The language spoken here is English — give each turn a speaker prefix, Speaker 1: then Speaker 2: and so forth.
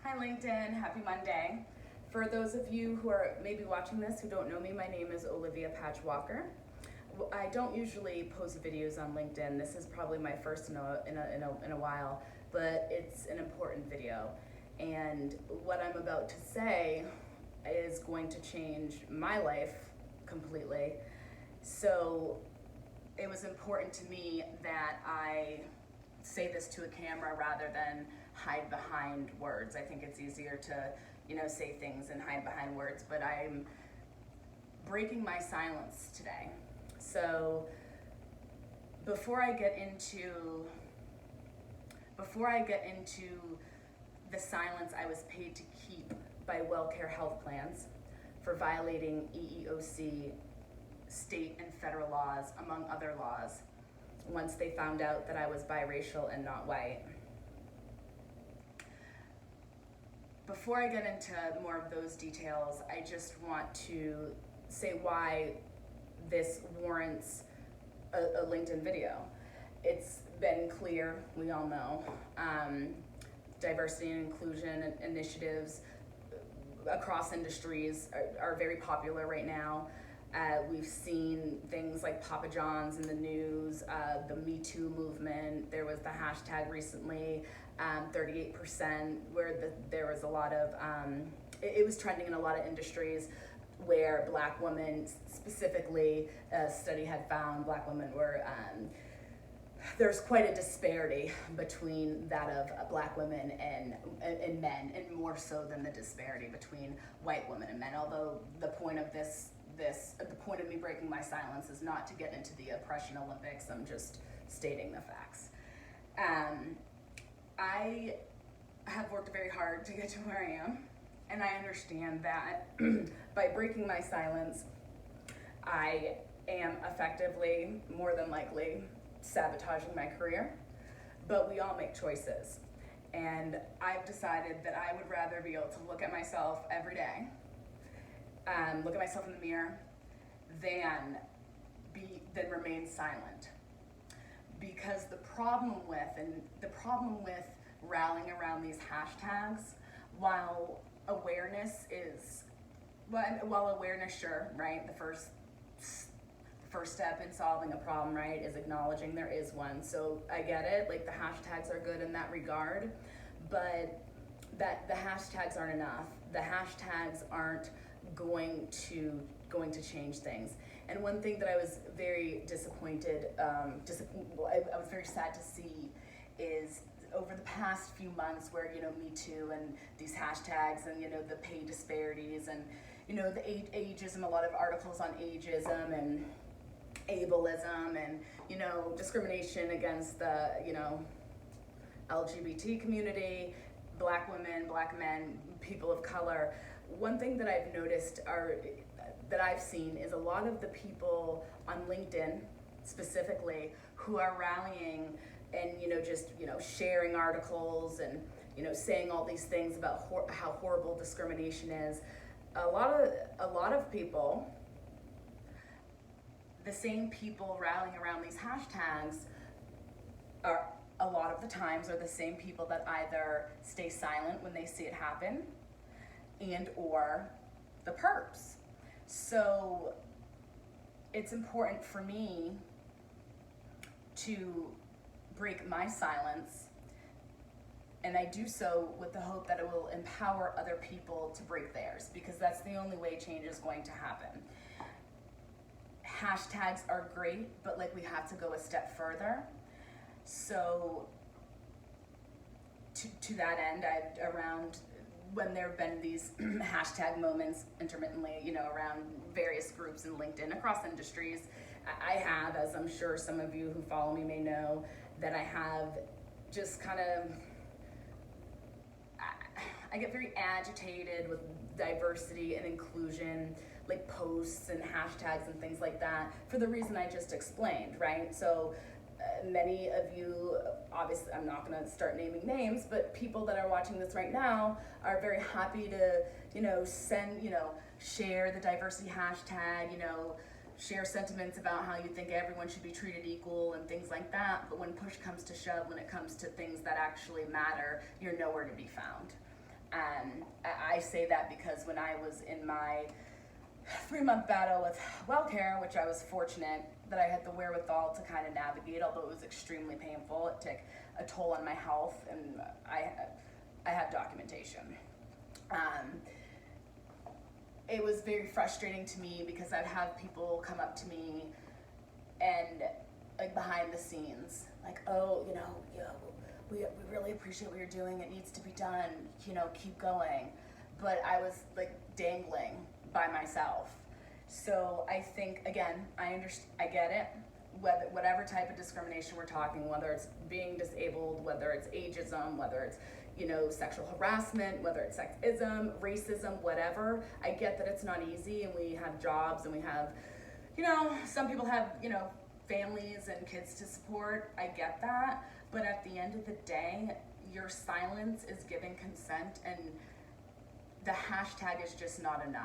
Speaker 1: Hi LinkedIn, happy Monday. For those of you who are maybe watching this who don't know me, my name is Olivia Patch Walker. I don't usually post videos on LinkedIn. This is probably my first in a while, but it's an important video. And what I'm about to say is going to change my life completely. So it was important to me that I say this to a camera rather than hide behind words. I think it's easier to, say things and hide behind words, but I'm breaking my silence today. So before I get into the silence I was paid to keep by WellCare health plans for violating EEOC state and federal laws, among other laws, once they found out that I was biracial and not white. Before I get into more of those details, I just want to say why this warrants a LinkedIn video. It's been clear, we all know, diversity and inclusion initiatives across industries are very popular right now. We've seen things like Papa John's in the news, the Me Too movement. There was the hashtag recently, 38%, where there was a lot of, it was trending in a lot of industries where Black women, specifically, a study had found Black women were, there's quite a disparity between that of Black women and men, and more so than the disparity between white women and men. Although the point of the point of me breaking my silence is not to get into the oppression Olympics. I'm just stating the facts. I have worked very hard to get to where I am, and I understand that by breaking my silence, I am effectively, more than likely, sabotaging my career. But we all make choices, and I've decided that I would rather be able to look at myself every day, look at myself in the mirror, than remain silent. Because the problem with rallying around these hashtags, while awareness, sure, right, the first step in solving a problem, right, is acknowledging there is one. So I get it, like the hashtags are good in that regard, but that the hashtags aren't enough. The hashtags aren't going to change things. And one thing that I was very disappointed, I was very sad to see is over the past few months where, Me Too and these hashtags and, the pay disparities and, the ageism, a lot of articles on ageism and ableism and, discrimination against the, LGBT community, Black women, Black men, people of color. One thing that I've noticed that I've seen is a lot of the people on LinkedIn specifically who are rallying and sharing articles and saying all these things about how horrible discrimination is. A lot of people, the same people rallying around these hashtags are a lot of the times are the same people that either stay silent when they see it happen and or the perps. So it's important for me to break my silence, and I do so with the hope that it will empower other people to break theirs, because that's the only way change is going to happen. Hashtags are great, but we have to go a step further. So to that end, around when there have been these hashtag moments intermittently, around various groups in LinkedIn across industries, I have, as I'm sure some of you who follow me may know, that I have just kind of, I get very agitated with diversity and inclusion, like posts and hashtags and things like that, for the reason I just explained, right? So many of you, obviously I'm not going to start naming names, but people that are watching this right now are very happy to, share the diversity hashtag, share sentiments about how you think everyone should be treated equal and things like that. But when push comes to shove, when it comes to things that actually matter, you're nowhere to be found. I say that because when I was in my 3-month battle with WellCare, which I was fortunate that I had the wherewithal to kind of navigate, although it was extremely painful. It took a toll on my health, and I have documentation. It was very frustrating to me because I'd have people come up to me and like behind the scenes, like, oh, we really appreciate what you're doing. It needs to be done. Keep going. But I was like dangling by myself. So I think, again, I get it. Whatever type of discrimination we're talking, whether it's being disabled, whether it's ageism, whether it's sexual harassment, whether it's sexism, racism, whatever. I get that it's not easy, and we have jobs, and we have, some people have, families and kids to support. I get that, but at the end of the day, your silence is giving consent, and the hashtag is just not enough.